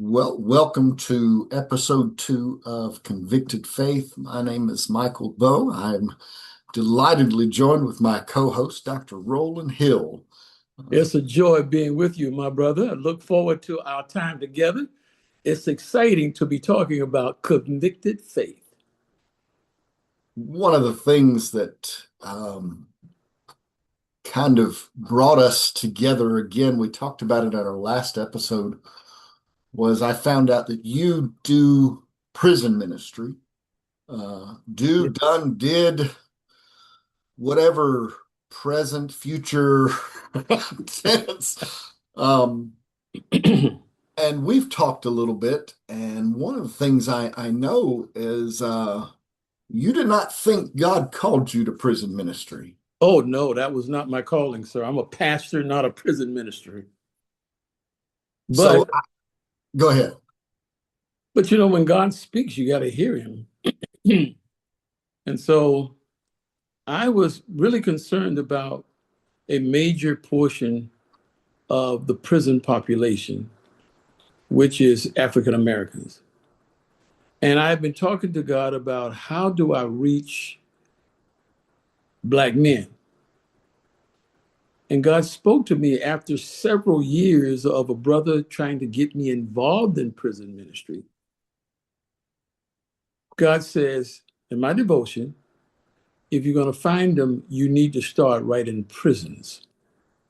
Well, welcome to episode 2 of Convicted Faith. My name is Michael Bowe. I'm delightedly joined with my co-host, Dr. Roland Hill. It's a joy being with you, my brother. I look forward to our time together. It's exciting to be talking about convicted faith. One of the things that kind of brought us together again, we talked about it at our last episode, was I found out that you do prison ministry. Yeah. Done, did, whatever present, future tense. Um, and we've talked a little bit, and one of the things I know is you did not think God called you to prison ministry. Oh, no, that was not my calling, sir. I'm a pastor, not a prison ministry. So But go ahead. when God speaks, you got to hear him. And so I was really concerned about a major portion of the prison population, which is African Americans. And I've been talking to God about how do I reach Black men? And God spoke to me after several years of a brother trying to get me involved in prison ministry. God says in my devotion, if you're going to find them, you need to start right in prisons.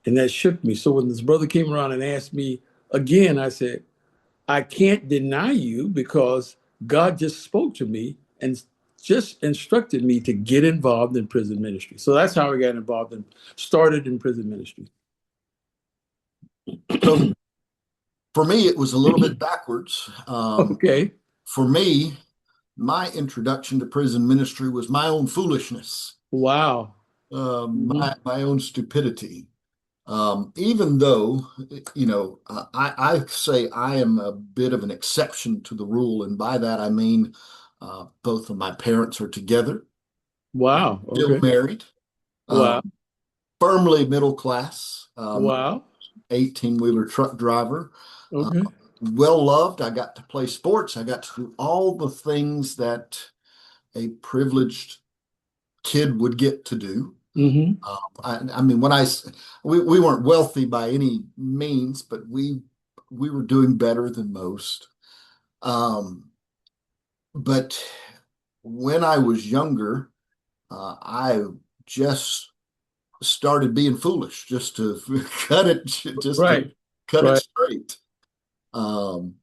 And that shook me. So when this brother came around and asked me again, I said, I can't deny you because God just spoke to me and just instructed me to get involved in prison ministry. So that's how I got involved and started in prison ministry. So for me, it was a little bit backwards. Okay. For me, my introduction to prison ministry was my own foolishness, Wow. my own stupidity. Even though, I say I am a bit of an exception to the rule, and by that I mean both of my parents are together, Wow. still Okay. married, Wow. firmly middle class, Wow. 18-wheeler truck driver, uh, Okay. well loved. I got to play sports. I got to do all the things that a privileged kid would get to do. Hmm. I mean, we weren't wealthy by any means, but we were doing better than most. Um, but when I was younger, I just started being foolish, just to just to Right. cut it Right. straight. Um,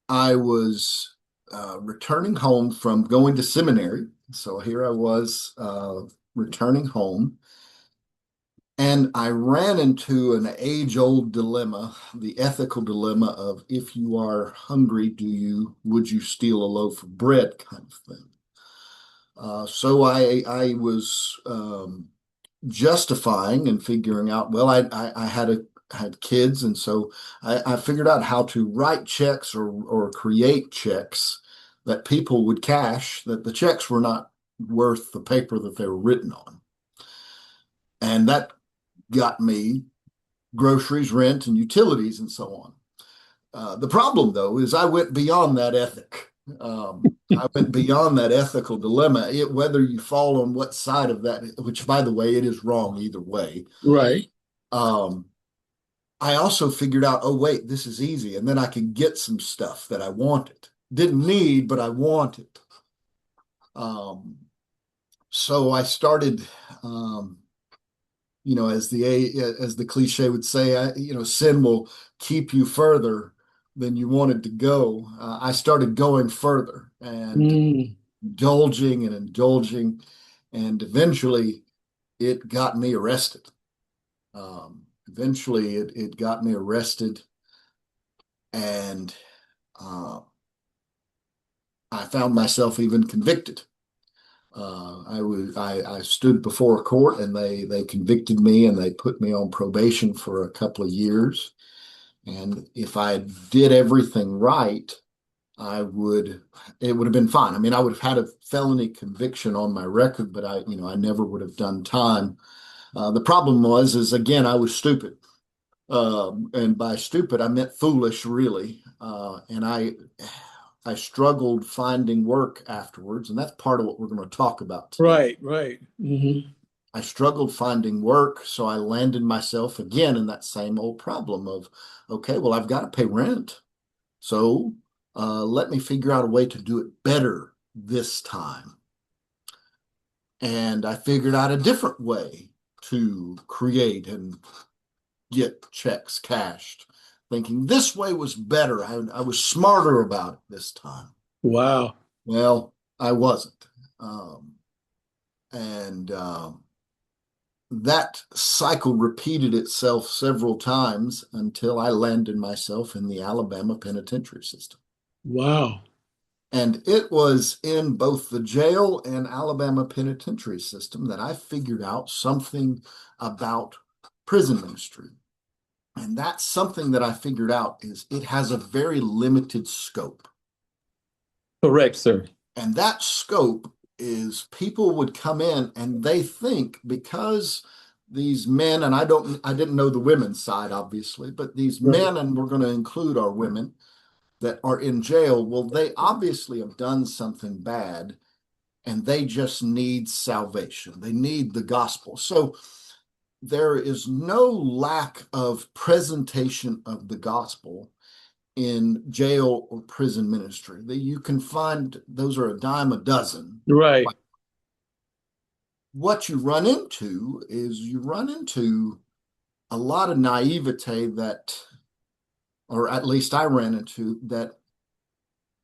I was returning home from going to seminary, so here I was returning home. And I ran into an age-old dilemma, the ethical dilemma of if you are hungry, would you steal a loaf of bread kind of thing. So I was justifying and figuring out, well, I had kids, and so I figured out how to write checks or create checks that people would cash, that the checks were not worth the paper that they were written on. And that got me groceries, rent, and utilities, and so on. The problem, though, is I went beyond that ethic. I went beyond that ethical dilemma. Whether you fall on what side of that, which, by the way, it is wrong either way. Right. Um, I also figured out, oh, wait, this is easy. And then I could get some stuff that I wanted. Didn't need, but I wanted. Um, so I started, as the cliche would say, sin will keep you further than you wanted to go. I started going further and Mm. indulging and indulging, and eventually it got me arrested. Eventually it got me arrested, and uh, I found myself even convicted. I stood before a court, and they convicted me, and they put me on probation for a couple of years. And if I did everything right, it would have been fine. I mean, I would have had a felony conviction on my record, but I never would have done time. The problem is again, I was stupid. And by stupid, I meant foolish, really. And I struggled finding work afterwards, and that's part of what we're going to talk about today. Right, right. I struggled finding work, so I landed myself again in that same old problem of, okay, well, I've got to pay rent. So let me figure out a way to do it better this time. And I figured out a different way to create and get checks cashed, thinking this way was better. I was smarter about it this time. Wow. Well, I wasn't. And that cycle repeated itself several times until I landed myself in the Alabama penitentiary system. Wow. And it was in both the jail and Alabama penitentiary system that I figured out something about prison ministry. And that's something that I figured out is it has a very limited scope. Correct, sir. And that scope is people would come in and they think because these men, and I didn't know the women's side, obviously, but these Right. men, and we're going to include our women that are in jail, well, they obviously have done something bad and they just need salvation. They need the gospel. So there is no lack of presentation of the gospel in jail or prison ministry. That you can find those are a dime a dozen. Right. What you run into is you run into a lot of naivete that, or at least I ran into, that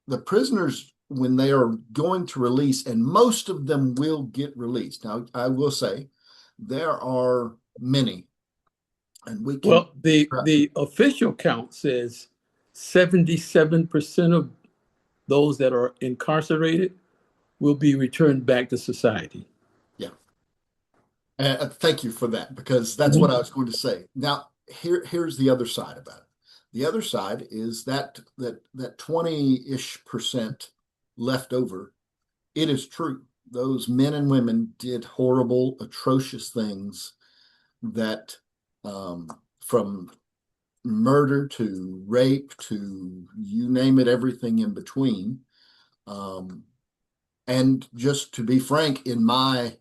the prisoners, when they are going to release, and most of them will get released. Now, I will say there are many, and we can. Well, the official count says 77% of those that are incarcerated will be returned back to society. Yeah. Thank you for that, because that's what I Mhm. was going to say. Now, here's the other side about it. The other side is that 20-ish% left over. It is true. Those men and women did horrible, atrocious things that, from murder to rape to you name it, everything in between. Um, and just to be frank, in my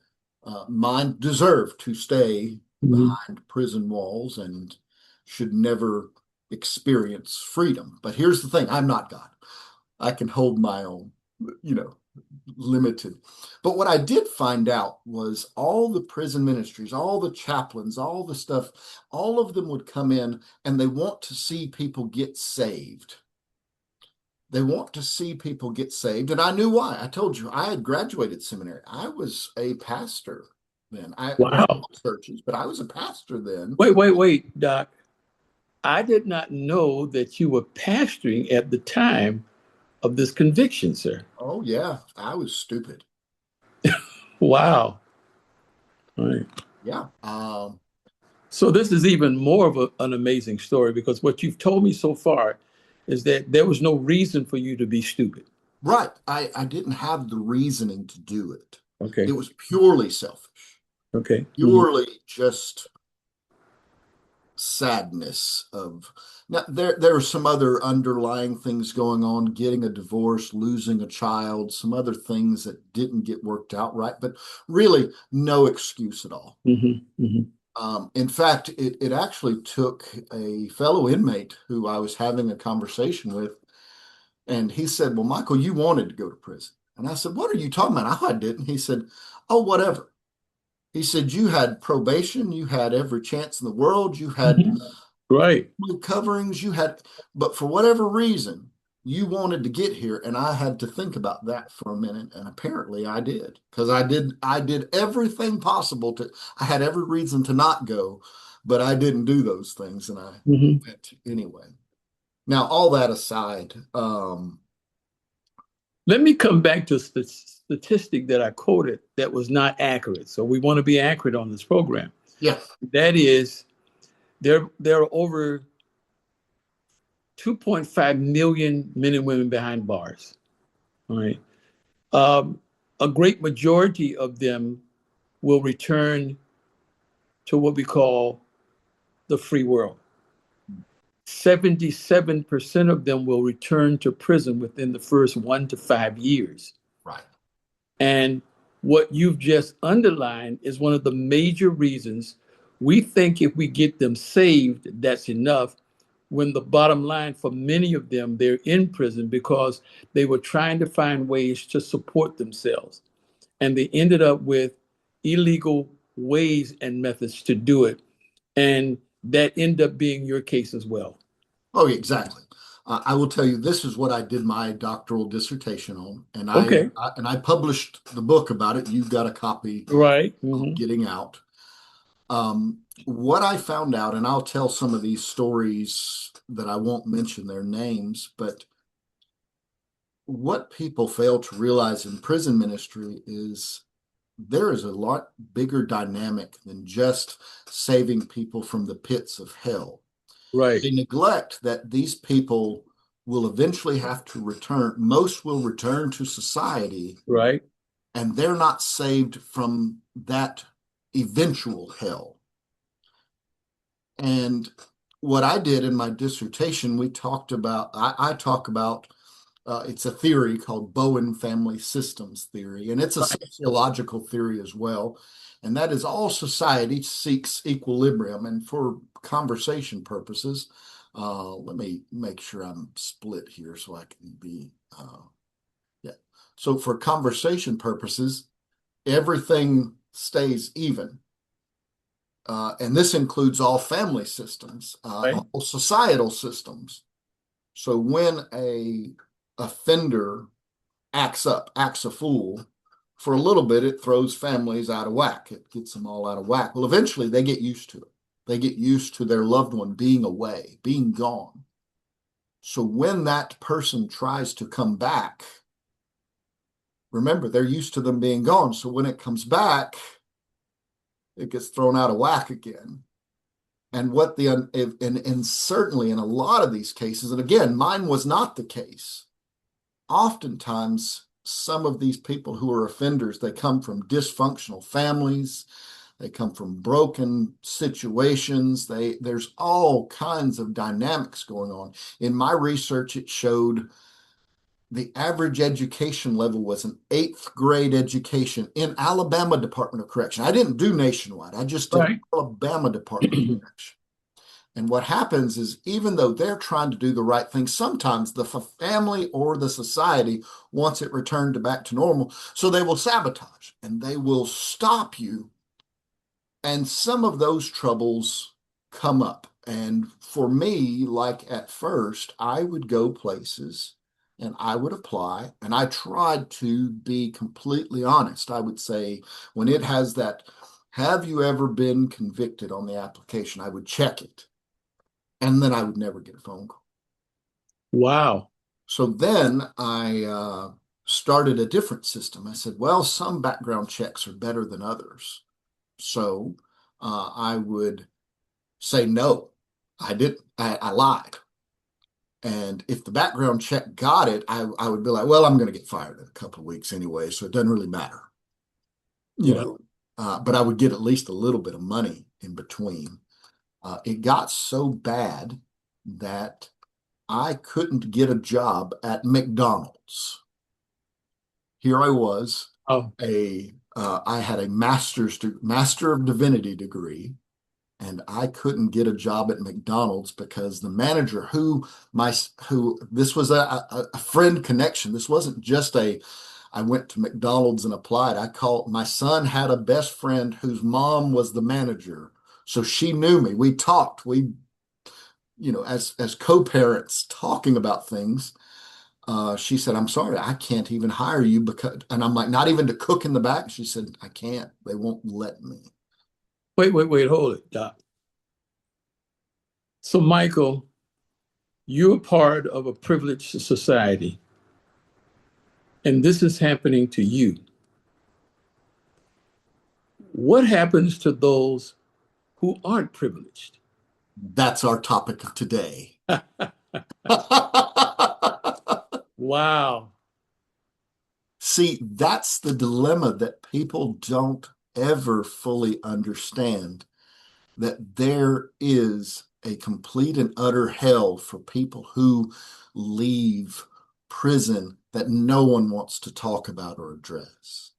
mind, deserve to stay Mhm. behind prison walls and should never experience freedom. But here's the thing, I'm not God. I can hold my own, you know, limited. But what I did find out was all the prison ministries, all the chaplains, all the stuff, all of them would come in and they want to see people get saved. They want to see people get saved. And I knew why. I told you I had graduated seminary. I was a pastor then. I ran Wow. churches, but I was a pastor then. Wait, Doc. I did not know that you were pastoring at the time of this conviction, sir. Oh, yeah, I was stupid. Wow. All right. Yeah. So this is even more of an amazing story because what you've told me so far is that there was no reason for you to be stupid. Right. I didn't have the reasoning to do it. It Okay. was purely selfish, Okay. Mhm. purely just sadness of now there are some other underlying things going on, getting a divorce, losing a child, some other things that didn't get worked out right, but really no excuse at all. Mhm. Mhm. In fact, it actually took a fellow inmate who I was having a conversation with, and he said, well, Michael, you wanted to go to prison. And I said, what are you talking about? I didn't. He said, oh, whatever. He said, you had probation, you had every chance in the world, you had Mhm. Right. coverings, you had, but for whatever reason, you wanted to get here. And I had to think about that for a minute. And apparently I did, because I did everything possible to, I had every reason to not go, but I didn't do those things. And I Mhm. went anyway. Now, all that aside, Let me come back to the statistic that I quoted that was not accurate. So we want to be accurate on this program. yeah, That is, there are over 2.5 million men and women behind bars. All right. Um, a great majority of them will return to what we call the free world. 77% of them will return to prison within the first 1 to 5 years. Right. And what you've just underlined is one of the major reasons we think if we get them saved, that's enough. When the bottom line for many of them, they're in prison because they were trying to find ways to support themselves. And they ended up with illegal ways and methods to do it. And that ended up being your case as well. Oh, exactly. I will tell you, this is what I did my doctoral dissertation on, and Okay. I published the book about it. You've got a copy Right. Mm-hmm. getting out. What I found out, and I'll tell some of these stories that I won't mention their names, but what people fail to realize in prison ministry is there is a lot bigger dynamic than just saving people from the pits of hell. Right. They neglect that these people will eventually have to return. Most will return to society, Right. and they're not saved from that eventual hell. And what I did in my dissertation, we talked about, I talk about, it's a theory called Bowen family systems theory, and it's a Right. sociological theory as well. And that is all society seeks equilibrium. And for conversation purposes, let me make sure I'm split here so I can be, yeah. So for conversation purposes, everything stays even. And this includes all family systems, Right. all societal systems. So when a offender acts up, acts a fool, for a little bit, it throws families out of whack. It gets them all out of whack. Well, eventually they get used to it. They get used to their loved one being away, being gone. So when that person tries to come back, remember, they're used to them being gone. So when it comes back, it gets thrown out of whack again. And what the and certainly in a lot of these cases, and again, mine was not the case. Oftentimes, some of these people who are offenders, they come from dysfunctional families, they come from broken situations. There's all kinds of dynamics going on. In my research, it showed the average education level was an eighth grade education in Alabama Department of Correction. I didn't do nationwide. I just did Right. Alabama Department of Correction. And what happens is, even though they're trying to do the right thing, sometimes the family or the society wants it returned back to normal. So they will sabotage and they will stop you. And some of those troubles come up. And for me, like at first, I would go places and I would apply, and I tried to be completely honest. I would say, when it has that, have you ever been convicted on the application? I would check it. And then I would never get a phone call. Wow. So then I started a different system. I said, well, some background checks are better than others. So I would say no. I didn't. I lied. And if the background check got it, I would be like, well, I'm going to get fired in a couple of weeks anyway, so it doesn't really matter, you Right. know. But I would get at least a little bit of money in between. It got so bad that I couldn't get a job at McDonald's. Here I was, Oh, I had a master of divinity degree, and I couldn't get a job at McDonald's because the manager who this was a friend connection. This wasn't just I went to McDonald's and applied. My son had a best friend whose mom was the manager. So she knew me. We talked. As co-parents talking about things. She said, I'm sorry, I can't even hire you because, and I'm like, not even to cook in the back. She said, I can't. They won't let me. wait, hold it, Doc. So, Michael, you're part of a privileged society, and this is happening to you. What happens to those who aren't privileged? That's our topic of today. Wow. See, that's the dilemma that people don't ever fully understand, that there is a complete and utter hell for people who leave prison that no one wants to talk about or address.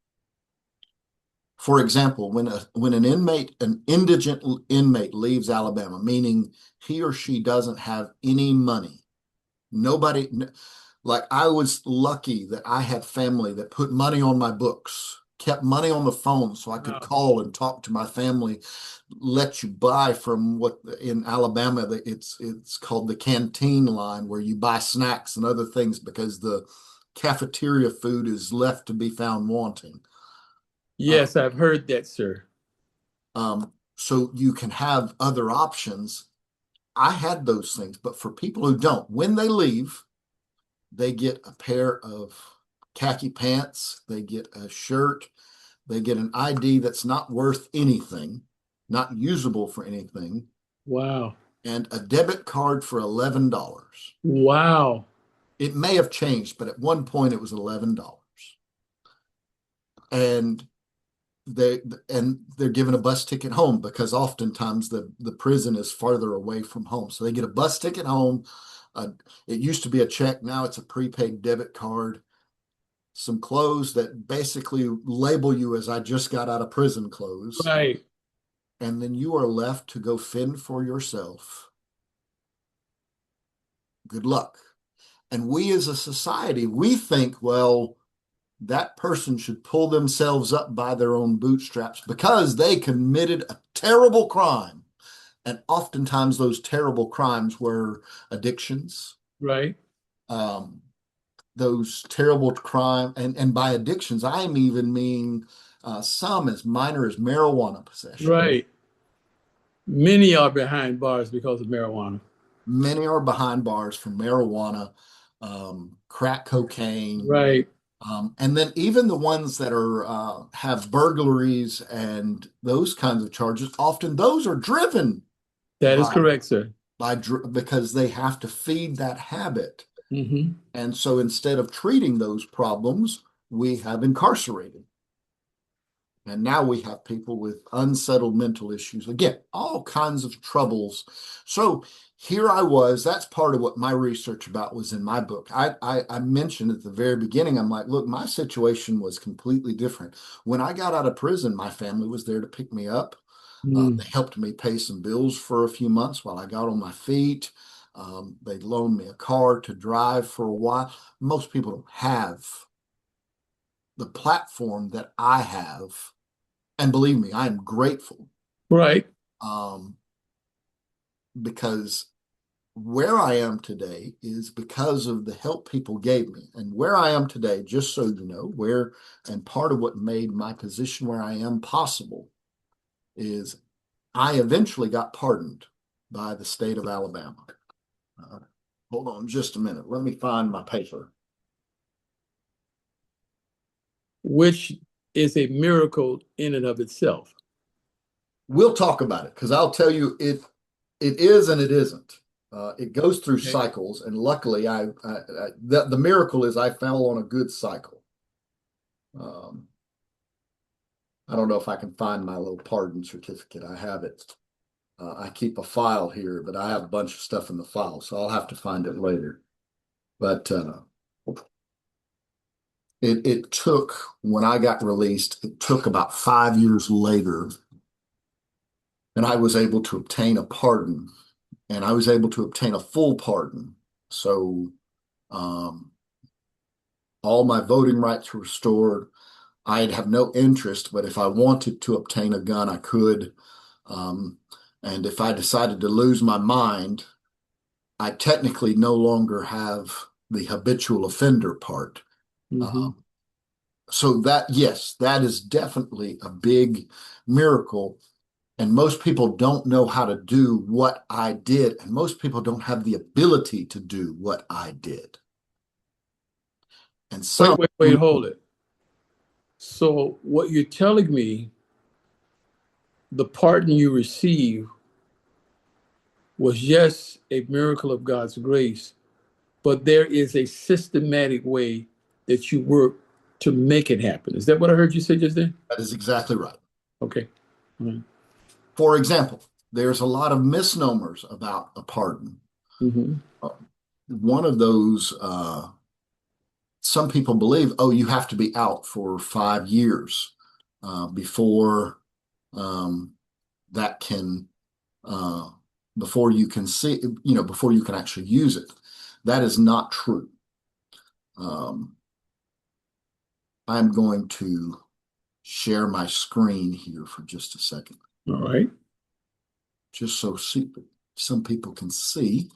For example, when an indigent inmate leaves Alabama, meaning he or she doesn't have any money, nobody, like I was lucky that I had family that put money on my books, kept money on the phone so I could Wow. call and talk to my family, let you buy from what in Alabama it's called the canteen line where you buy snacks and other things because the cafeteria food is left to be found wanting. Uh, Yes, I've heard that, sir. so you can have other options. I had those things, but for people who don't, when they leave, they get a pair of khaki pants, they get a shirt, they get an ID that's not worth anything, not usable for anything, Wow. and a debit card for $11. Wow. It may have changed, but at one point it was $11. And they they're given a bus ticket home because oftentimes the prison is farther away from home. So they get a bus ticket home. Uh, it used to be a check, now it's a prepaid debit card. Some clothes that basically label you as I just got out of prison clothes, Right. and then you are left to go fend for yourself. Good luck. And we as a society, we think, well, that person should pull themselves up by their own bootstraps because they committed a terrible crime. And oftentimes those terrible crimes were addictions, Right. um, those terrible crime, and by addictions, I am even meaning some as minor as marijuana possession. Right. Many are behind bars because of marijuana. Many are behind bars for marijuana, crack cocaine, Right. and then even the ones that are have burglaries and those kinds of charges, often those are driven That is by correct, sir. because they have to feed that habit. Hmm. And so instead of treating those problems, we have incarcerated. And now we have people with unsettled mental issues. Again, all kinds of troubles. So here I was. That's part of what my research about was in my book. I mentioned at the very beginning, I'm like, look, my situation was completely different. When I got out of prison, my family was there to pick me up. Mm. They helped me pay some bills for a few months while I got on my feet. They loaned me a car to drive for a while. Most people don't have the platform that I have. And believe me, I am grateful, Right. um, because where I am today is because of the help people gave me. And where I am today, just so you know, and part of what made my position where I am possible is I eventually got pardoned by the state of Alabama. Uh, Hold on just a minute. Let me find my paper. Which is a miracle in and of itself. We'll talk about it because I'll tell you it is and it isn't. It goes through Okay. cycles, and luckily, the miracle is I fell on a good cycle. Um, I don't know if I can find my little pardon certificate. I have it. I keep a file here, but I have a bunch of stuff in the file, so I'll have to find it later. But it took when I got released. It took about 5 years later, and I was able to obtain a pardon, and I was able to obtain a full pardon. So um, all my voting rights were restored. I'd have no interest, but if I wanted to obtain a gun, I could. Um, and if I decided to lose my mind, I technically no longer have the habitual offender part. Hmm. Um, so that, yes, that is definitely a big miracle. And most people don't know how to do what I did, and most people don't have the ability to do what I did. And Wait, some, wait, wait, hold it. So what you're telling me, the pardon you receive was just a miracle of God's grace, but there is a systematic way that you work to make it happen. Is that what I heard you say just then? that is exactly right. Okay. All right. For example, There's a lot of misnomers about a pardon. Hmm. Uh, One of those, some people believe, oh, you have to be out for 5 years before um, that can, uh, before you can see, before you can actually use it. That is not true. Um, I'm going to share my screen here for just a second, All right. just so some people can see.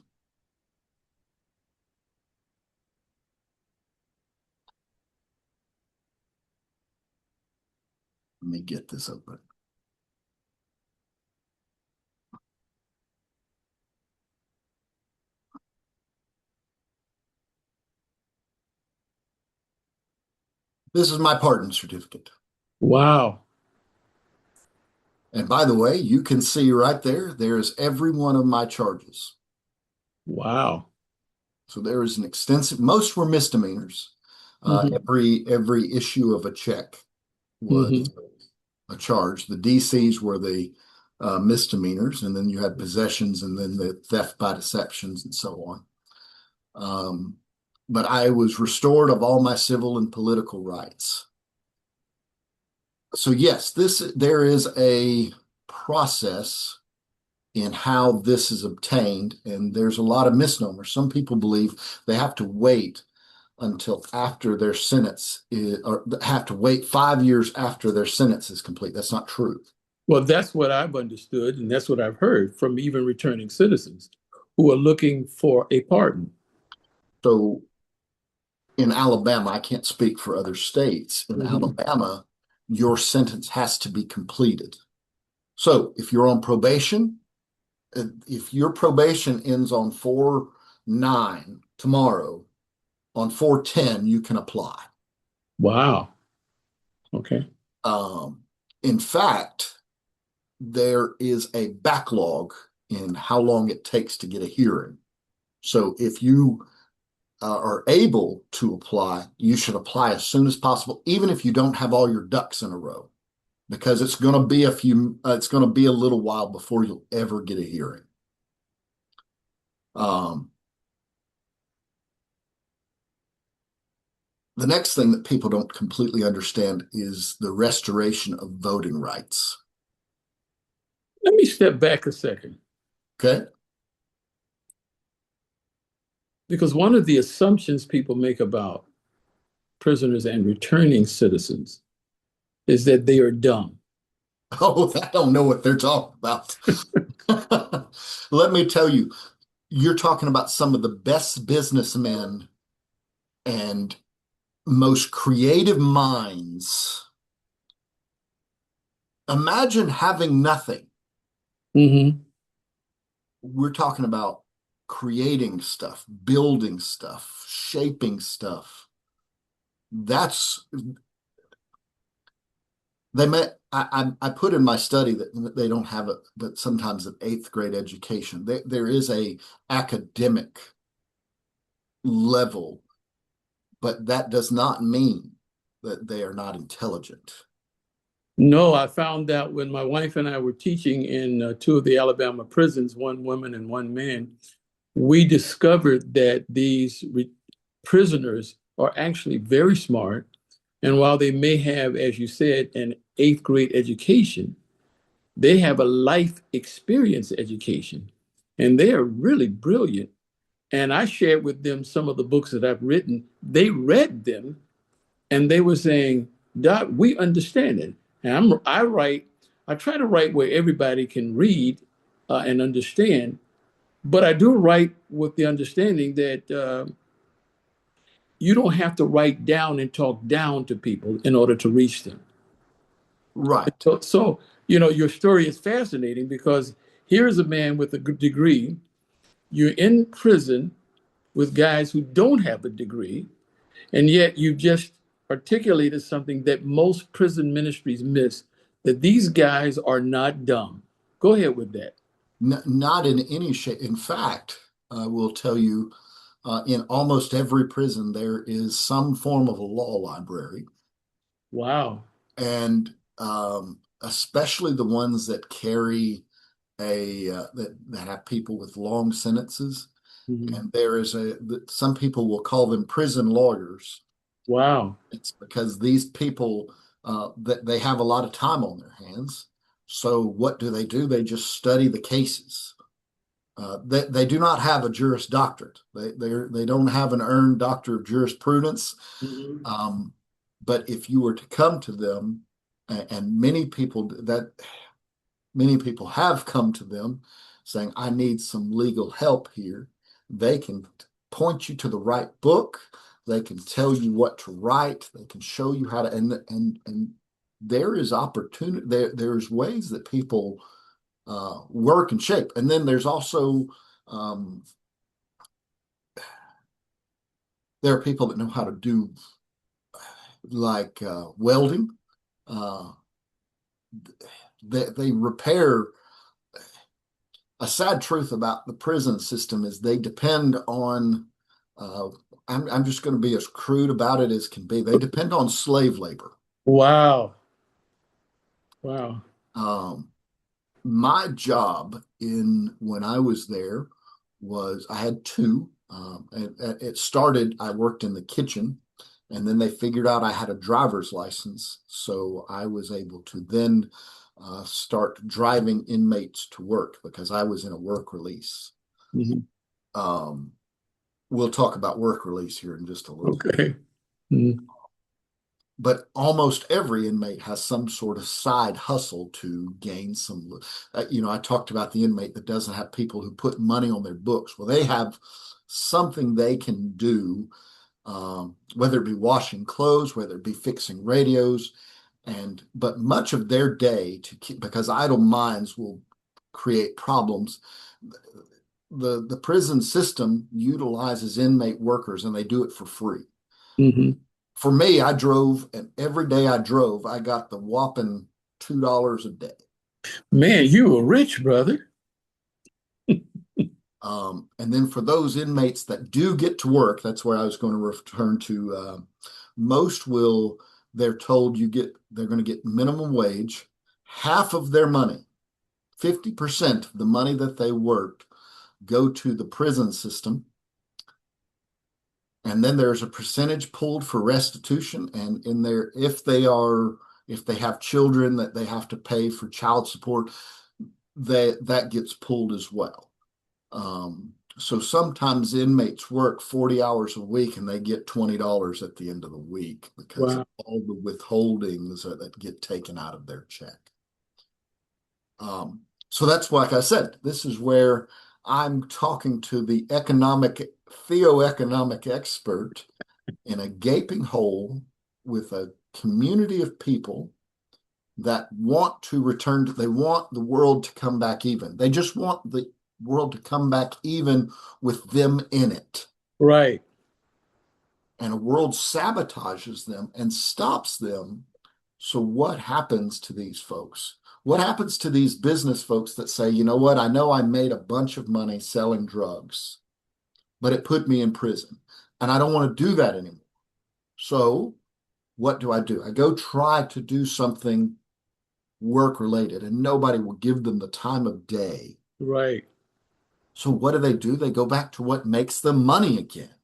Let me get this open. This is my pardon certificate. Wow. And by the way, you can see right there, there is every one of my charges. Wow. So there is an extensive, most were misdemeanors. Hmm. Every issue of a check was Hmm. a charge. The DCs were the misdemeanors, and then you had possessions, and then the theft by deceptions, and so on. Um, but I was restored of all my civil and political rights. So yes, this there is a process in how this is obtained, and there's a lot of misnomers. Some people believe they have to wait until after their sentence or have to wait 5 years after their sentence is complete. That's not true. Well, that's what I've understood, and that's what I've heard from even returning citizens who are looking for a pardon. So in Alabama, I can't speak for other states. In Hmm. Alabama, your sentence has to be completed. So if you're on probation, if your probation ends on 4/9 tomorrow, on 4/10, you can apply. Wow. Okay. Um, in fact, there is a backlog in how long it takes to get a hearing. So if you are able to apply, you should apply as soon as possible, even if you don't have all your ducks in a row, because it's going to be a little while before you'll ever get a hearing. Um, the next thing that people don't completely understand is the restoration of voting rights. Let me step back a second Okay. because one of the assumptions people make about prisoners and returning citizens is that they are dumb. Oh, I don't know what they're talking about. Let me tell you, you're talking about some of the best businessmen and most creative minds. Imagine having nothing. Hmm. We're talking about creating stuff, building stuff, shaping stuff. That's they met. I put in my study that they don't have it, but sometimes an eighth grade education. There is a academic level, but that does not mean that they are not intelligent. No, I found out when my wife and I were teaching in two of the Alabama prisons, one woman and one man, we discovered that these prisoners are actually very smart. And while they may have, as you said, an eighth grade education, they have a life experience education. And they are really brilliant. And I shared with them some of the books that I've written. They read them and they were saying, Doc, we understand it. And I try to write where everybody can read and understand, but I do write with the understanding that you don't have to write down and talk down to people in order to reach them. Right. So, your story is fascinating because here's a man with a degree. You're in prison with guys who don't have a degree, and yet you just articulated something that most prison ministries miss, that these guys are not dumb. Go ahead with that. Not in any shape. In fact, I will tell you, in almost every prison, there is some form of a law library, Wow. and especially the ones that carry that have people with long sentences, Mhm. and some people will call them prison lawyers. Wow. It's because these people that they have a lot of time on their hands. So what do? They just study the cases. They do not have a Juris Doctorate. They don't have an earned Doctor of Jurisprudence. Mhm. Um, but if you were to come to them, and many people have come to them saying, I need some legal help here. They can point you to the right book. They can tell you what to write. They can show you how to, and there is opportunity. There's ways that people work and shape. And then there's also, um, there are people that know how to do like welding. Uh, they repair. A sad truth about the prison system is they depend on, uh, I'm just going to be as crude about it as can be. They depend on slave labor. Wow. Wow. Um, my job in when I was there was I had two. It started, I worked in the kitchen, and then they figured out I had a driver's license. So I was able to then start driving inmates to work because I was in a work release. Mhm. Um, we'll talk about work release here in just a little bit. Okay. Mhm. But almost every inmate has some sort of side hustle to gain some. I talked about the inmate that doesn't have people who put money on their books. Well, they have something they can do, whether it be washing clothes, whether it be fixing radios, but much of their day to keep because idle minds will create problems. The prison system utilizes inmate workers, and they do it for free. Mhm. For me, I drove, and every day I drove, I got the whopping $2 a day. Man, you were rich, brother. And then for those inmates that do get to work, that's where I was going to return to. Most will, they're told they're going to get minimum wage, half of their money, 50% of the money that they work go to the prison system. And then there's a percentage pulled for restitution. And in there, if they have children that they have to pay for child support, that gets pulled as well. So sometimes inmates work 40 hours a week and they get $20 at the end of the week because of Wow. all the withholdings that get taken out of their check. So that's like I said, this is where I'm talking to the theoeconomic expert in a gaping hole with a community of people that want to return they want the world to come back even. They just want the world to come back even with them in it. Right. And a world sabotages them and stops them. So what happens to these folks? What happens to these business folks that say, you know what, I know I made a bunch of money selling drugs, but it put me in prison and I don't want to do that anymore. So what do? I go try to do something work related, and nobody will give them the time of day. Right. So what do? They go back to what makes them money again.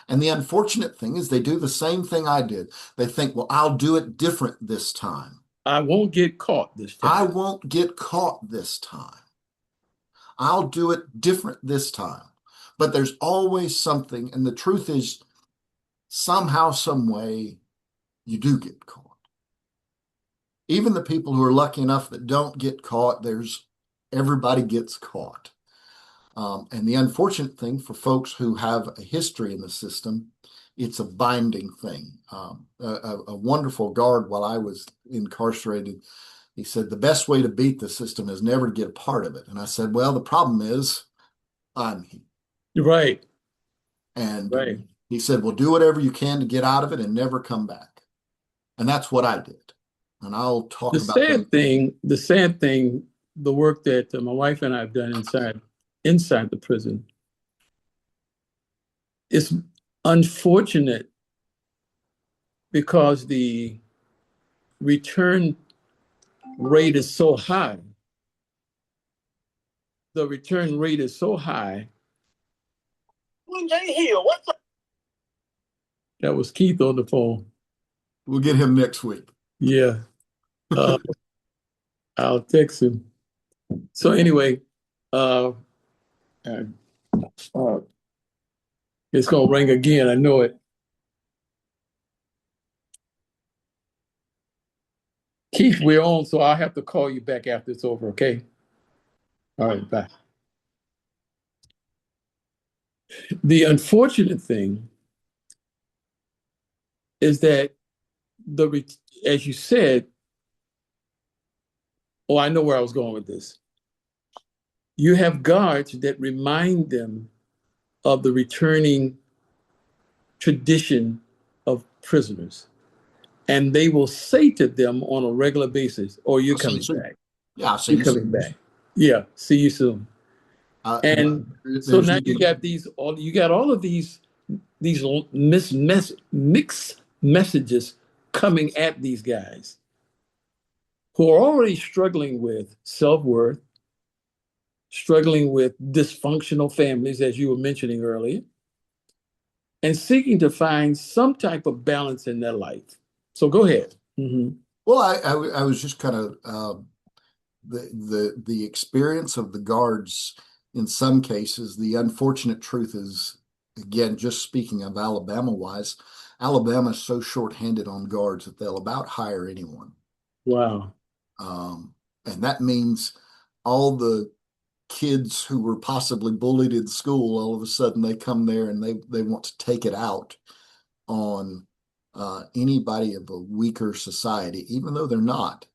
And the unfortunate thing is they do the same thing I did. They think, well, I'll do it different this time. I won't get caught this I time. won't get caught this time. I'll do it different this time. But there's always something, and the truth is, somehow, some way, you do get caught. Even the people who are lucky enough that don't get caught, everybody gets caught. And the unfortunate thing for folks who have a history in the system, it's a binding thing. A wonderful guard while I was incarcerated, he said, the best way to beat the system is never to get a part of it. And I said, well, the problem is I'm here. Right. Right. And he said, well, do whatever you can to get out of it and never come back. And that's what I did. And I'll talk about that. The sad thing, the work that my wife and I have done inside the prison, is unfortunate because the return rate is so high the return rate is so high. That was Keith on the phone. We'll get him next week. Yeah, uh, I'll text him. So anyway, uh, uh, uh, it's gonna ring again. I know it. Keith, we're on, so I'll have to call you back after it's over. Okay. All right. Bye. The unfortunate thing is that as you said, oh, I know where I was going with this. You have guards that remind them of the returning tradition of prisoners. And they will say to them on a regular basis, oh, you're coming back. Yeah, I'll see You're you coming soon. back. Yeah, see you soon. And so now you got all of these mixed messages coming at these guys who are already struggling with self-worth, struggling with dysfunctional families, as you were mentioning earlier, and seeking to find some type of balance in their life. So go ahead. Mm-hmm. Well, I was just kind of the experience of the guards. In some cases, the unfortunate truth is, again, just speaking of Alabama wise, Alabama is so shorthanded on guards that they'll about hire anyone. Wow. And that means all the kids who were possibly bullied in school, all of a sudden they come there and they want to take it out on anybody of a weaker society, even though they're not.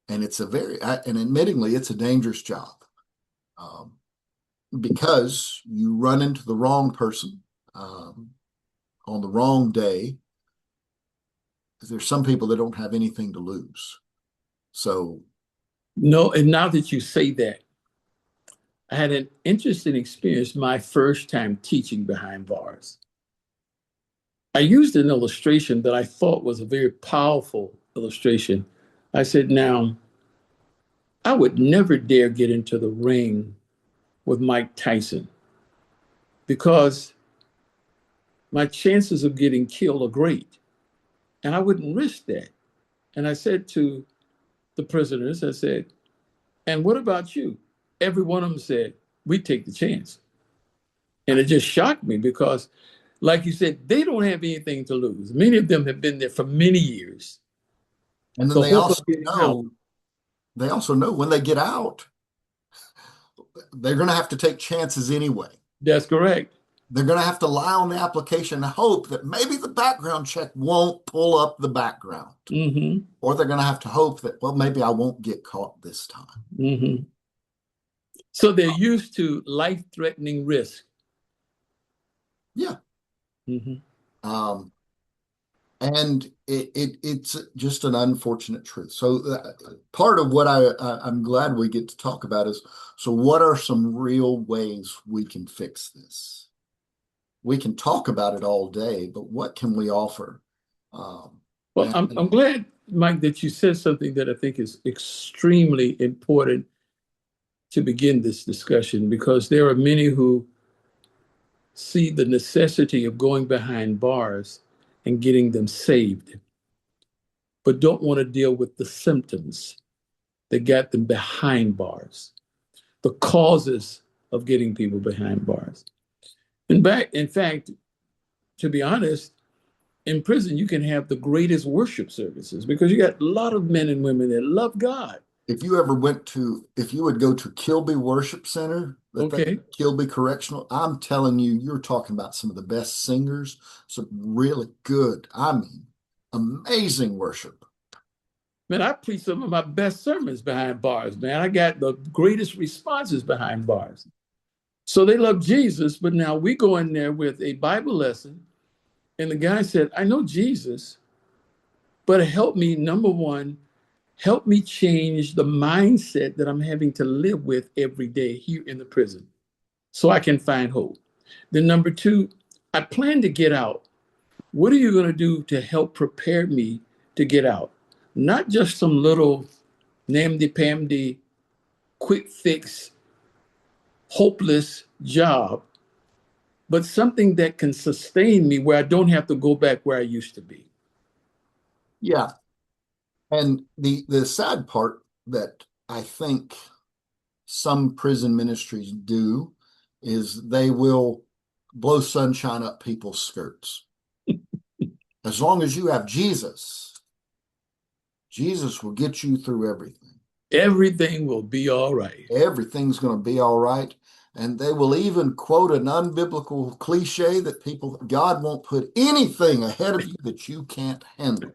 And it's and admittingly, it's a dangerous job because you run into the wrong person on the wrong day. There's some people that don't have anything to lose. So, no, and now that you say that, I had an interesting experience my first time teaching behind bars. I used an illustration that I thought was a very powerful illustration. I said, now, I would never dare get into the ring with Mike Tyson because my chances of getting killed are great. And I wouldn't risk that. And I said to the prisoners, I said, and what about you? Every one of them said, we take the chance. And it just shocked me because, like you said, they don't have anything to lose. Many of them have been there for many years. and then they also know when they get out, they're going to have to take chances anyway. That's correct. They're going to have to lie on the application and hope that maybe the background check won't pull up the background. Mm-hmm. Or they're going to have to hope that, well, maybe I won't get caught this time. Mm-hmm. So they're used to life-threatening risk. Yeah. Mm-hmm. And it's just an unfortunate truth. So part of what I'm glad we get to talk about is, so what are some real ways we can fix this? We can talk about it all day, but what can we offer? Well, I'm glad, Mike, that you said something that I think is extremely important to begin this discussion, because there are many who see the necessity of going behind bars and getting them saved, but don't want to deal with the symptoms that got them behind bars, the causes of getting people behind bars. In fact, to be honest, in prison, you can have the greatest worship services because you got a lot of men and women that love God. If you would go to Kilby Worship Center, Okay. Kilby Correctional, I'm telling you, you're talking about some of the best singers, some really good, I mean, amazing worship. Man, I preach some of my best sermons behind bars, man. I got the greatest responses behind bars. So they love Jesus, but now we go in there with a Bible lesson, and the guy said, I know Jesus, but help me, number one, help me change the mindset that I'm having to live with every day here in the prison so I can find hope. Then number two, I plan to get out. What are you going to do to help prepare me to get out? Not just some little namdy-pamdy quick fix, hopeless job, but something that can sustain me where I don't have to go back where I used to be. Yeah. And the sad part that I think some prison ministries do is they will blow sunshine up people's skirts. As long as you have Jesus, Jesus will get you through everything. Everything will be all right. Everything's going to be all right. And they will even quote an unbiblical cliche that God won't put anything ahead of you that you can't handle.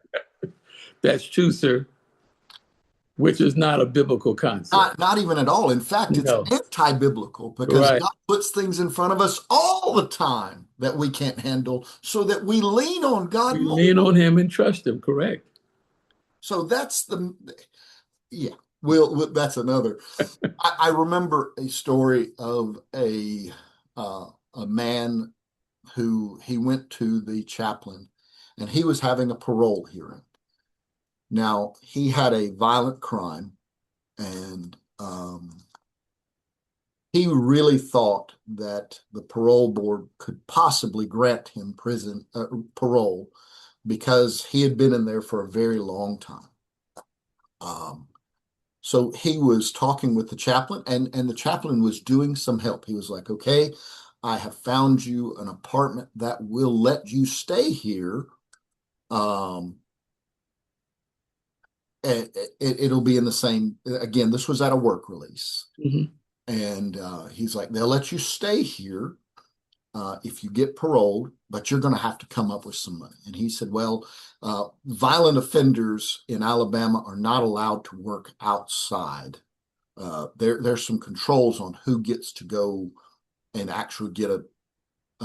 That's true, sir, which is not a biblical concept. Not even at all. In fact, it's No, anti-biblical because right. God puts things in front of us all the time that we can't handle so that we lean on God We more. lean on him and trust him, correct? So yeah, that's another. I remember a story of a man who he went to the chaplain and he was having a parole hearing. Now, he had a violent crime and he really thought that the parole board could possibly grant him parole because he had been in there for a very long time. Um, so he was talking with the chaplain, and the chaplain was doing some help. He was like, "Okay, I have found you an apartment that will let you stay here. Um, it'll be in the same." Again, this was at a work release, Hmm. and he's like, "They'll let you stay here if you get paroled, but you're going to have to come up with some money." And he said, "Well, violent offenders in Alabama are not allowed to work outside. There's some controls on who gets to go and actually get a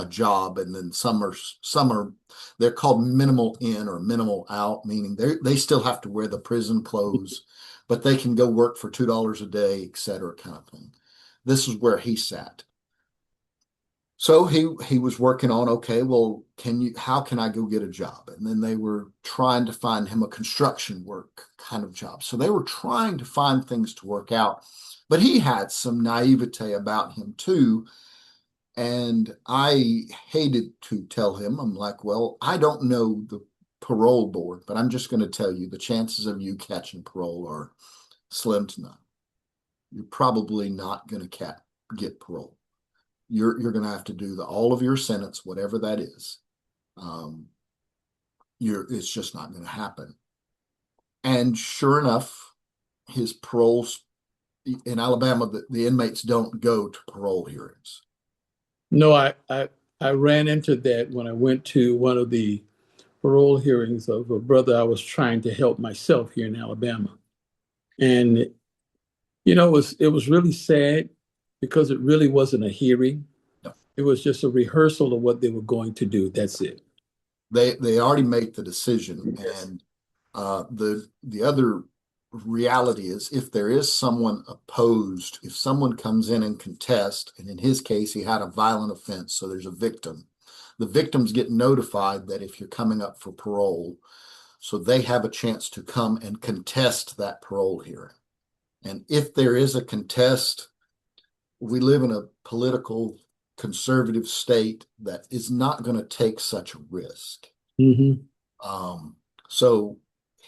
job, and then some are they're called minimal in or minimal out, meaning they still have to wear the prison clothes, but they can go work for $2 a day, et cetera, kind of thing." This is where he sat. So he was working on, okay, well, how can I go get a job? And then they were trying to find him a construction work kind of job. So they were trying to find things to work out. But he had some naivete about him too. And I hated to tell him, I'm like, well, I don't know the parole board, but I'm just going to tell you the chances of you catching parole are slim to none. You're probably not going to get parole. You're going to have to do all of your sentence, whatever that is. Um, it's just not going to happen. And sure enough, his paroles in Alabama, the inmates don't go to parole hearings. No, I ran into that when I went to one of the parole hearings of a brother I was trying to help myself here in Alabama. And it was really sad because it really wasn't a hearing. No. It was just a rehearsal of what they were going to do. That's it. They already made the decision, Yes. and the other reality is if there is someone opposed, if someone comes in and contests, and in his case he had a violent offense, so there's a victim. The victims get notified that if you're coming up for parole, so they have a chance to come and contest that parole hearing. And if there is a contest, we live in a political conservative state that is not going to take such a risk. Hmm. Um, so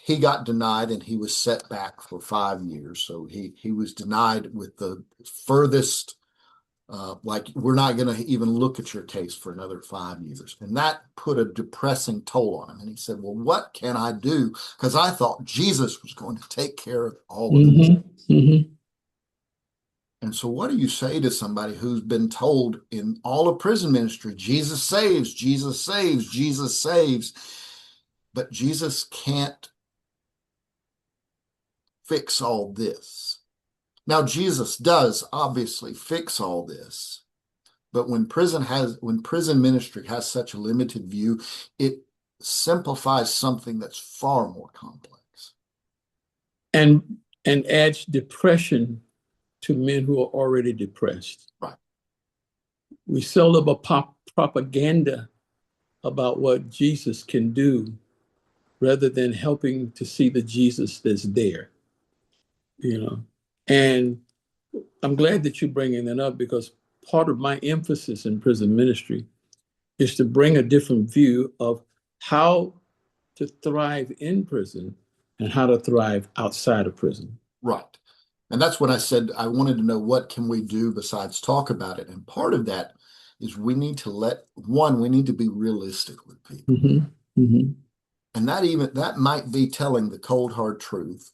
he got denied and he was set back for 5 years. So he was denied with the furthest, like, we're not going to even look at your case for another 5 years. And that put a depressing toll on him. And he said, well, what can I do? Because I thought Jesus was going to take care of all of this. Hmm. Hmm. And so, what do you say to somebody who's been told in all of prison ministry, Jesus saves, Jesus saves, Jesus saves, but Jesus can't fix all this? Now, Jesus does obviously fix all this, but when prison ministry has such a limited view, it simplifies something that's far more complex. And adds depression to men who are already depressed. Right. We sell them a propaganda about what Jesus can do rather than helping to see the Jesus that's there. you know. And I'm glad that you're bringing that up because part of my emphasis in prison ministry is to bring a different view of how to thrive in prison and how to thrive outside of prison. Right. And that's when I said I wanted to know what can we do besides talk about it. And part of that is we need to be realistic with people. Mm-hmm. And that might be telling the cold hard truth.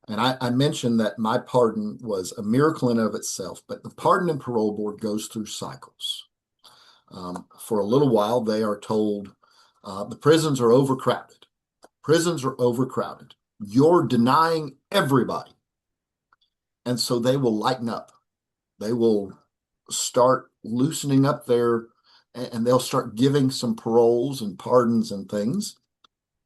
And I mentioned that my pardon was a miracle in and of itself, but the Pardon and Parole Board goes through cycles. For a little while, they are told the prisons are overcrowded. Prisons are overcrowded. You're denying everybody. And so they will lighten up. They will start loosening up and they'll start giving some paroles and pardons and things.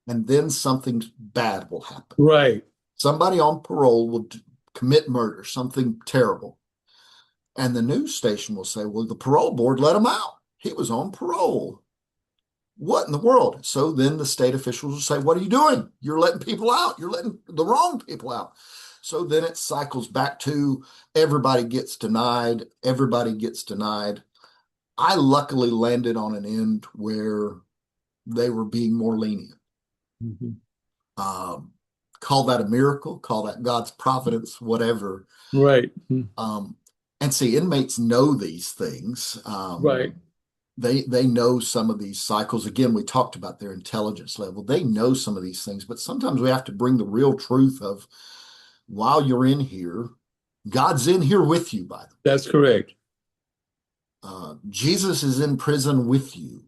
And then something bad will happen. Right. Somebody on parole will commit murder, something terrible. And the news station will say, well, the parole board let him out. He was on parole. What in the world? So then the state officials will say, what are you doing? You're letting people out. You're letting the wrong people out. So then it cycles back to everybody gets denied. Everybody gets denied. I luckily landed on an end where they were being more lenient. Mm-hmm. Call that a miracle, call that God's providence, whatever. Right. And see, inmates know these things. Right. They know some of these cycles. Again, we talked about their intelligence level. They know some of these things, but sometimes we have to bring the real truth of while you're in here, God's in here with you, by the way. That's correct. Jesus is in prison with you.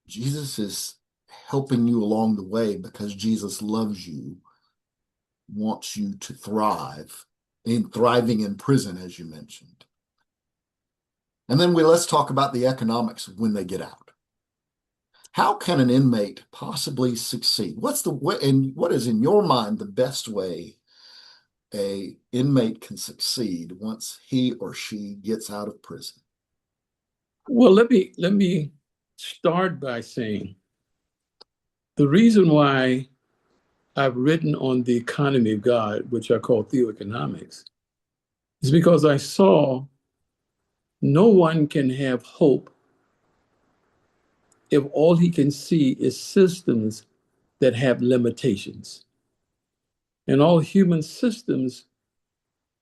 Jesus is helping you along the way because Jesus loves you, wants you to thrive, in thriving in prison, as you mentioned. And then let's talk about the economics of when they get out. How can an inmate possibly succeed? What's the way, and what is in your mind the best way a inmate can succeed once he or she gets out of prison? Well, let me start by saying the reason why I've written on the economy of God, which I call theoeconomics, is because I saw no one can have hope if all he can see is systems that have limitations. And all human systems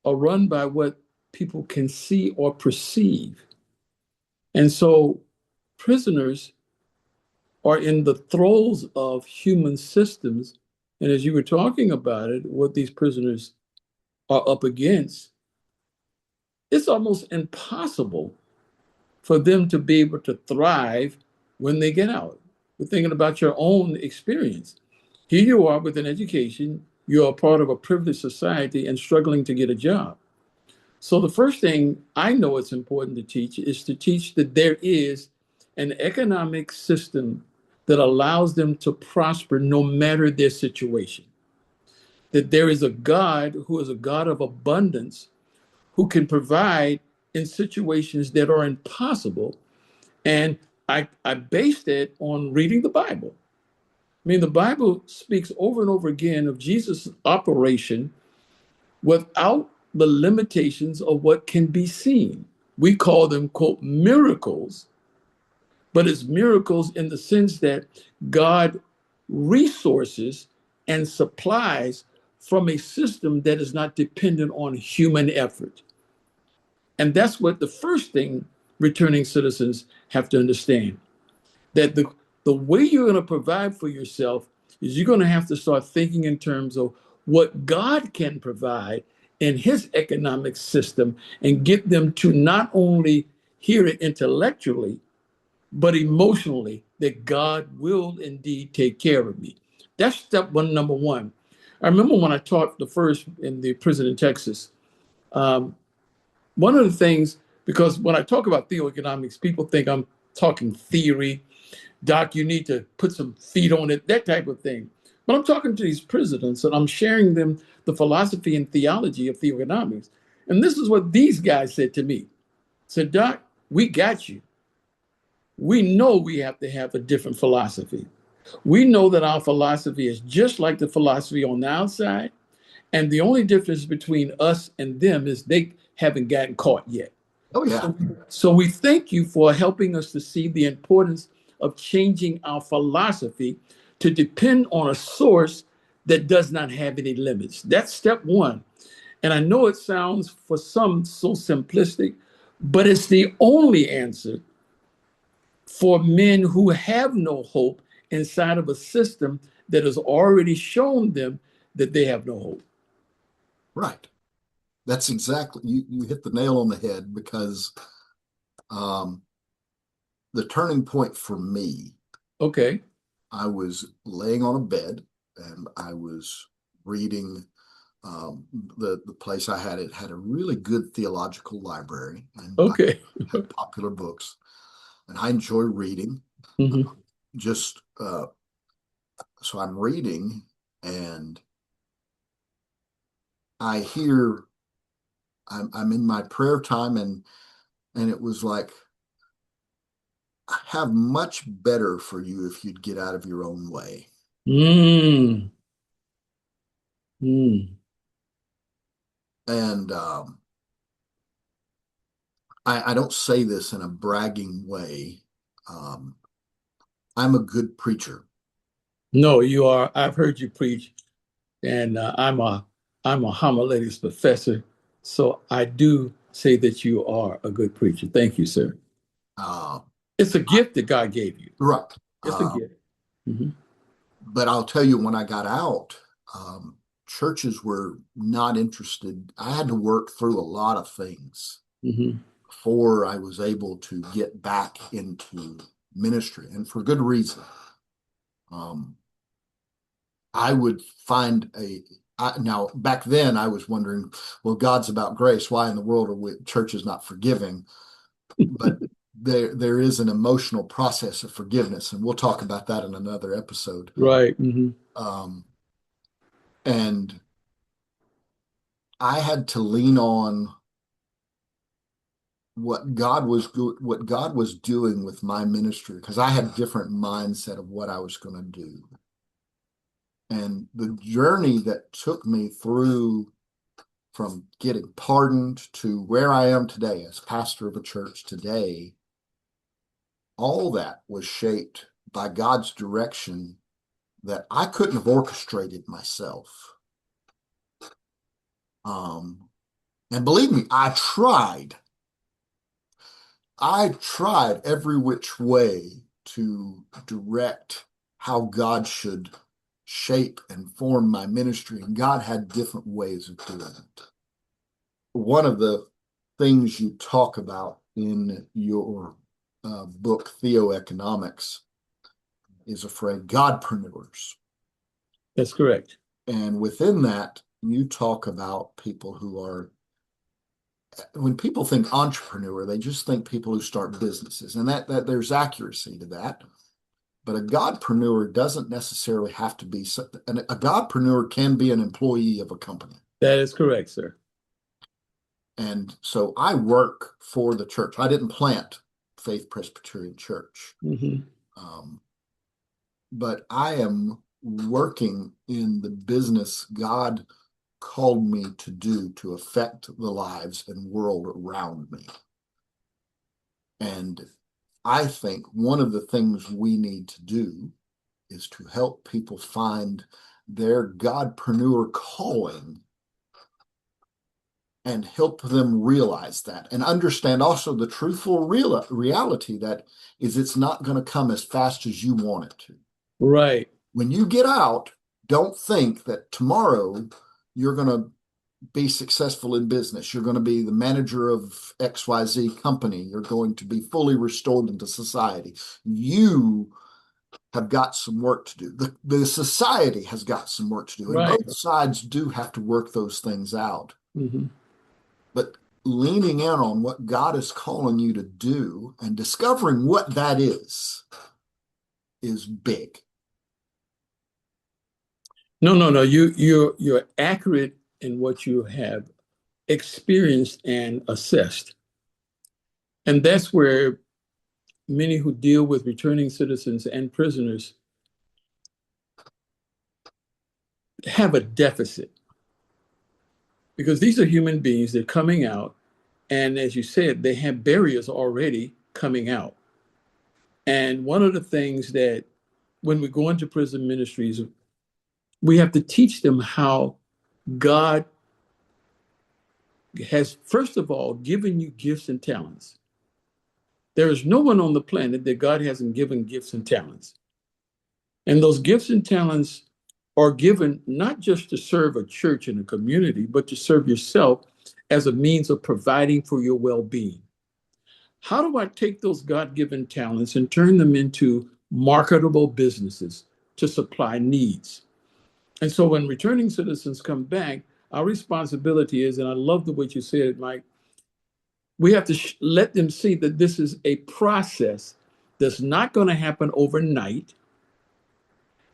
are run by what people can see or perceive. And so prisoners are in the throes of human systems. And as you were talking about it, what these prisoners are up against, it's almost impossible for them to be able to thrive when they get out. We're thinking about your own experience. Here you are with an education, you're a part of a privileged society and struggling to get a job. So the first thing I know it's important to teach is to teach that there is an economic system that allows them to prosper no matter their situation. That there is a God who is a God of abundance who can provide in situations that are impossible. And I based it on reading the Bible. I mean, the Bible speaks over and over again of Jesus' operation without the limitations of what can be seen. We call them, quote, miracles, but it's miracles in the sense that God resources and supplies from a system that is not dependent on human effort. And that's what the first thing returning citizens have to understand, that the way you're going to provide for yourself is you're going to have to start thinking in terms of what God can provide in his economic system and get them to not only hear it intellectually, but emotionally, that God will indeed take care of me. That's step one, number one. I remember when I taught the first in the prison in Texas, one of the things, because when I talk about theoeconomics, people think I'm talking theory. Doc, you need to put some feet on it, that type of thing. But I'm talking to these presidents and I'm sharing them the philosophy and theology of theoeconomics. And this is what these guys said to me. Said, Doc, we got you. We know we have to have a different philosophy. We know that our philosophy is just like the philosophy on the outside, And the only difference between us and them is they haven't gotten caught yet. Oh yeah. So we thank you for helping us to see the importance of changing our philosophy to depend on a source that does not have any limits. That's step one. And I know it sounds for some so simplistic, but it's the only answer for men who have no hope inside of a system that has already shown them that they have no hope. Right. That's exactly, you hit the nail on the head because um, the turning point for me, Okay. I was laying on a bed and I was reading the place I had. It had a really good theological library and Okay. had popular books, and I enjoy reading. Hmm. Just so I'm reading, and I hear I'm in my prayer time, and it was like, I have much better for you if you'd get out of your own way. Mm. Mm. And I don't say this in a bragging way. Um, I'm a good preacher. No, you are. I've heard you preach, and I'm a homiletics professor, so I do say that you are a good preacher. Thank you, sir. Uh, It's a gift that God gave you. right. It's a gift. Hmm. But I'll tell you, when I got out, um, churches were not interested. I had to work through a lot of things Hmm. before I was able to get back into ministry, and for good reason. Um, I would find now back then I was wondering, well, God's about grace. Why in the world are churches not forgiving? But there is an emotional process of forgiveness, and we'll talk about that in another episode. Right. Hmm. Um, and I had to lean on what God was doing with my ministry, because I had a different mindset of what I was going to do. And the journey that took me through from getting pardoned to where I am today as pastor of a church today, all that was shaped by God's direction that I couldn't have orchestrated myself. Um, and believe me, I tried every which way to direct how God should shape and form my ministry, and God had different ways of doing it. One of the things you talk about in your book, Theoeconomics, is a phrase, Godpreneurs. That's correct. And within that, you talk about people who are, when people think entrepreneur, they just think people who start businesses, and that there's accuracy to that. But a godpreneur doesn't necessarily have to be, a godpreneur can be an employee of a company. That is correct, sir. And so I work for the church. I didn't plant Faith Presbyterian Church, Hmm. um, but I am working in the business God called me to do to affect the lives and world around me. And I think one of the things we need to do is to help people find their Godpreneur calling and help them realize that and understand also the truthful reality that is it's not going to come as fast as you want it to. Right. When you get out, don't think that tomorrow you're going to be successful in business. You're going to be the manager of XYZ company. You're going to be fully restored into society. You have got some work to do. The society has got some work to do, and Right. both sides do have to work those things out. Hmm. But leaning in on what God is calling you to do and discovering what that is big. No, no, no. You're accurate in what you have experienced and assessed. And that's where many who deal with returning citizens and prisoners have a deficit. because these are human beings. They're coming out, and as you said, they have barriers already coming out. And one of the things that when we go into prison ministries, we have to teach them how God has, first of all, given you gifts and talents. There is no one on the planet that God hasn't given gifts and talents. And those gifts and talents are given not just to serve a church and a community, but to serve yourself as a means of providing for your well being. How do I take those God given talents and turn them into marketable businesses to supply needs? And so when returning citizens come back, our responsibility is, and I love the way you said it, Mike, we have to let them see that this is a process that's not going to happen overnight.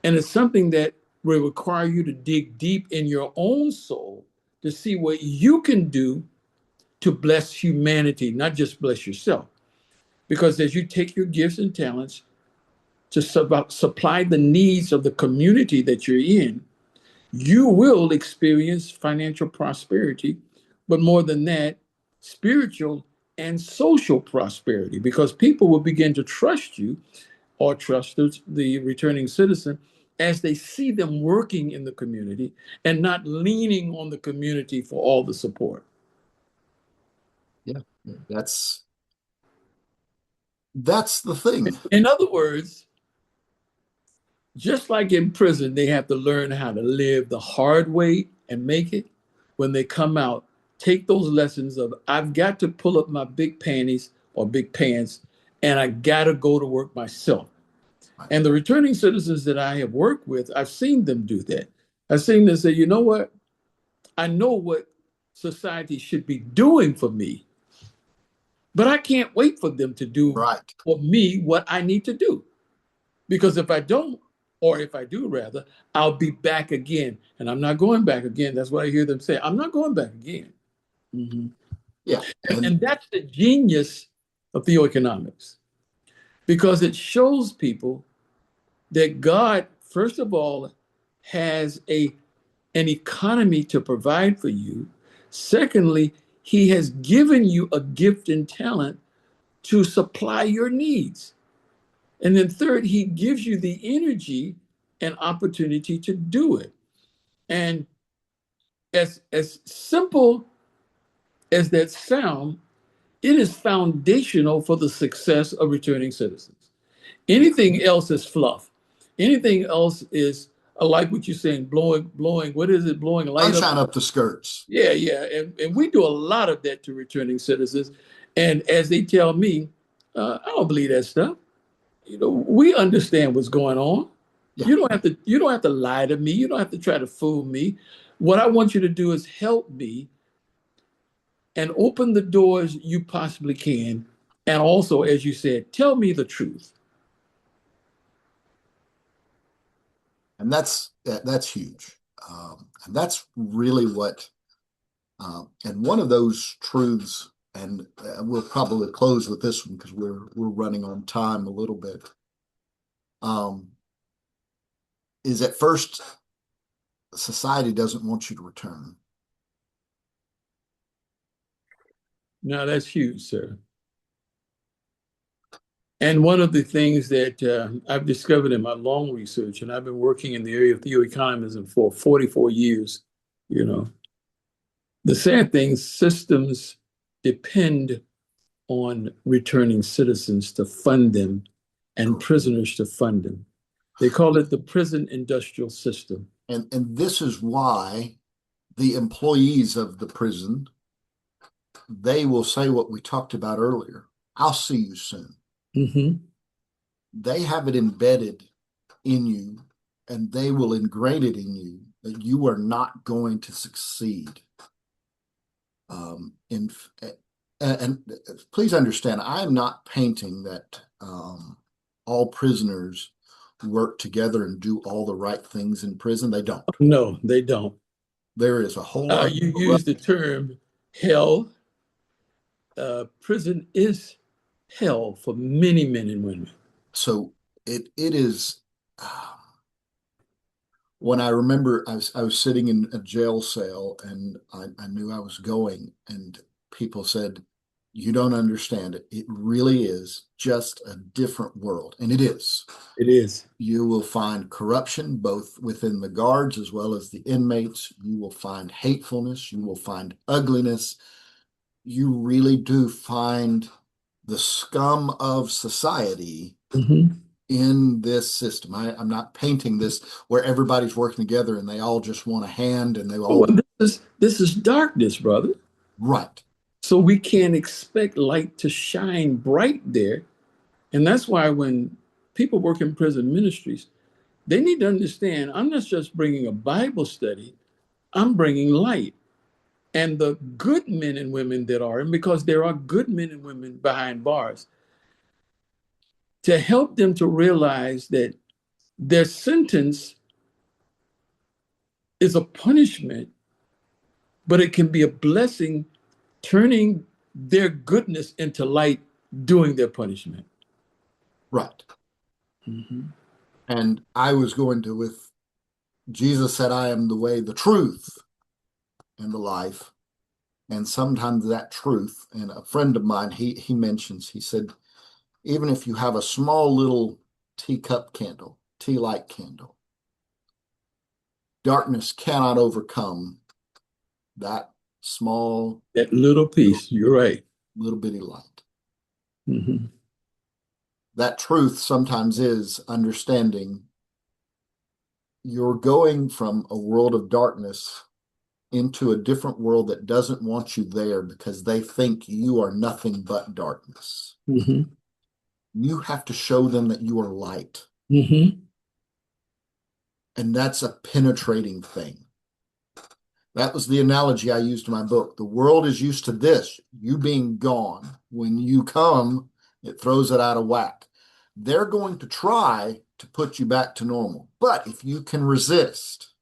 And it's something that will require you to dig deep in your own soul to see what you can do to bless humanity, not just bless yourself. Because as you take your gifts and talents to supply the needs of the community that you're in, you will experience financial prosperity, but more than that, spiritual and social prosperity, because people will begin to trust you or trust the returning citizen as they see them working in the community and not leaning on the community for all the support. Yeah, that's that's the thing. In other words, just like in prison, they have to learn how to live the hard way and make it. When they come out, take those lessons of I've got to pull up my big panties or big pants and I got to go to work myself. Right. And the returning citizens that I have worked with, I've seen them do that. I've seen them say, you know what? I know what society should be doing for me, but I can't wait for them to do Right. for me what I need to do. Because if I don't, or if I do rather, I'll be back again. And I'm not going back again. That's what I hear them say. I'm not going back again. Mm-hmm. Yeah. And that's the genius of theoeconomics, because it shows people that God, first of all, has an economy to provide for you. Secondly, he has given you a gift and talent to supply your needs. And then third, he gives you the energy and opportunity to do it. And as simple as that sound, it is foundational for the success of returning citizens. Yeah. Anything else is fluff. Anything else is like what you're saying, blowing, what is it, blowing light up? Sunshine up the skirts. Yeah, yeah. And we do a lot of that to returning citizens. And as they tell me, I don't believe that stuff. We understand what's going on. Yeah. You don't have to lie to me. You don't have to try to fool me. What I want you to do is help me and open the doors you possibly can. And also, as you said, tell me the truth. And that's huge. And that's really what and one of those truths, and we'll probably close with this one because we're running on time a little bit. Is at first society doesn't want you to return. Now, that's huge, sir. And one of the things that I've discovered in my long research, and I've been working in the area of theoeconomism for 44 years, you know, the sad thing, systems depend on returning citizens to fund them and prisoners to fund them. They call it the prison industrial system. And this is why the employees of the prison, they will say what we talked about earlier. I'll see you soon. Mm-hmm. They have it embedded in you, and they will ingrain it in you that you are not going to succeed. In and please understand, I am not painting that all prisoners work together and do all the right things in prison. They don't. No, they don't. There is a whole lot of You use the term hell. Prison is hell for many men and women. so it is. Uh, when I remember I was sitting in a jail cell and I knew I was going, and people said, "You don't understand it. It really is just a different world." And it is. It is. You will find corruption both within the guards as well as the inmates. You will find hatefulness. You will find ugliness. You really do find the scum of society Hmm. in this system. I'm not painting this where everybody's working together and they all just want a hand and they Oh, all, and this is darkness, brother. right, So we can't expect light to shine bright there. And that's why when people work in prison ministries, they need to understand I'm not just bringing a Bible study, I'm bringing light. And the good men and women that are, and because there are good men and women behind bars, to help them to realize that their sentence is a punishment, but it can be a blessing, turning their goodness into light during their punishment. right. Mhm. And I was going to with Jesus said, I am the way, the truth, and the life. And sometimes that truth, and a friend of mine, he mentions, he said, even if you have a small little teacup candle, tea light candle, darkness cannot overcome that small That little little, piece, you're right. little bitty light. Mhm. That truth sometimes is understanding you're going from a world of darkness into a different world that doesn't want you there because they think you are nothing but darkness. Mhm. You have to show them that you are light. Mhm. And that's a penetrating thing. That was the analogy I used in my book. The world is used to this, you being gone. When you come, it throws it out of whack. They're going to try to put you back to normal. But if you can resist,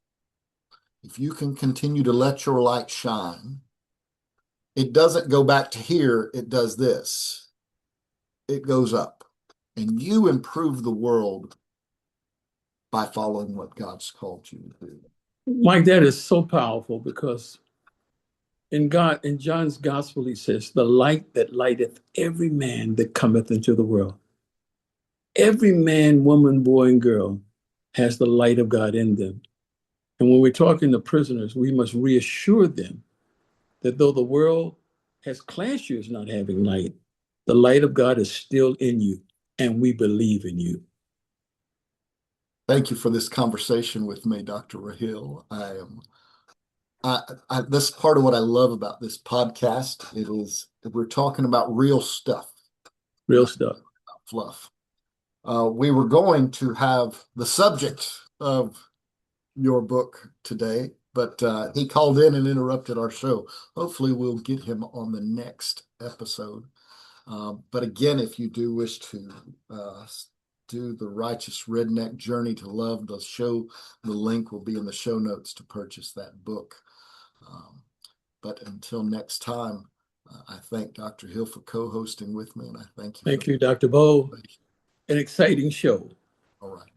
if you can continue to let your light shine, it doesn't go back to here, it does this. It goes up. And you improve the world by following what God's called you to do. Mike, that is so powerful because in John's gospel, he says, the light that lighteth every man that cometh into the world. Every man, woman, boy, and girl has the light of God in them. And when we're talking to prisoners, we must reassure them that though the world has classed you as not having light, the light of God is still in you, and we believe in you. Thank you for this conversation with me, Dr. Rahil. This part of what I love about this podcast. It is that we're talking about real stuff, Real stuff. not fluff. We were going to have the subject of your book today, but he called in and interrupted our show. Hopefully, we'll get him on the next episode. But again, if you do wish to do the Righteous Redneck Journey to Love, the link will be in the show notes to purchase that book. Um, but until next time, I thank Dr. Hill for co-hosting with me, and I thank you for Thank the you, Dr. Bowe. conversation. An exciting show. All right.